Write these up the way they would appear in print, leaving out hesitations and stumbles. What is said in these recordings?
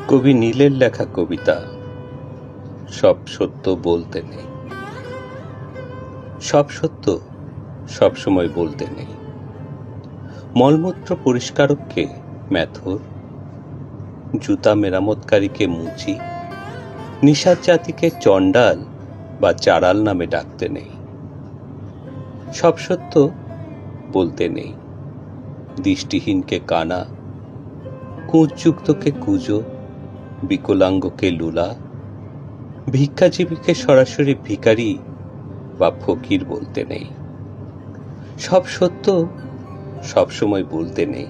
কবি নীলের লেখা কবিতা সব সত্য বলতে নেই। সব সত্য সবসময় বলতে নেই। মলমূত্র পরিষ্কারককে ম্যাথর, জুতা মেরামতকারীকে মুচি, নিশার জাতিকে চণ্ডাল বা চাড়াল নামে ডাকতে নেই। সব সত্য বলতে নেই। দৃষ্টিহীনকে কানা, কুঁচযুক্তকে কুজো, বিকলাঙ্গকে লুলা, ভিক্ষাজীবীকে সরাসরি ভিখারি বা ফকির বলতে নেই। সব সত্য সবসময় বলতে নেই।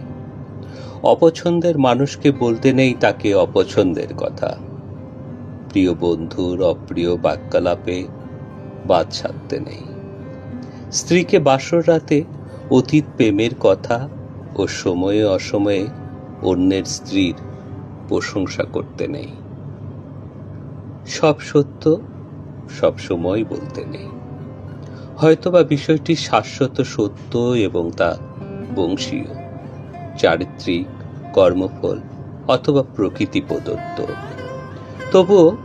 অপছন্দের মানুষকে বলতে নেই তাকে অপছন্দের কথা। প্রিয় বন্ধুর অপ্রিয় বাক্যালাপে বাদ সাধতে নেই। স্ত্রীকে বাসর রাতে অতীত প্রেমের কথা ও সময়ে অসময়ে অন্যের স্ত্রীর প্রশংসা করতে নেই। সব সত্য সবসময় বলতে নেই। হয়তোবা বিষয়টি শাশ্বত সত্য এবং তা বংশীয়, চারিত্রিক, কর্মফল অথবা প্রকৃতি প্রদত্ত। তবুও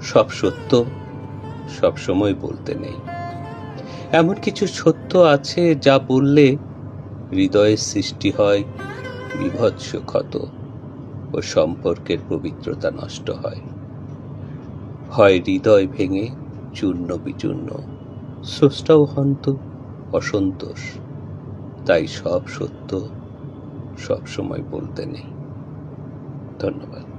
সব সত্য সবসময় বলতে নেই। এমন কিছু সত্য আছে যা বললে হৃদয়ের সৃষ্টি হয় বীভৎস ক্ষত ও সম্পর্কের পবিত্রতা নষ্ট হয়। হয় হৃদয় ভেঙে চূর্ণ বিচূর্ণ, স্রষ্টাও হন্ত অসন্তোষ। তাই সব সত্য সবসময় বলতে নেই। ধন্যবাদ।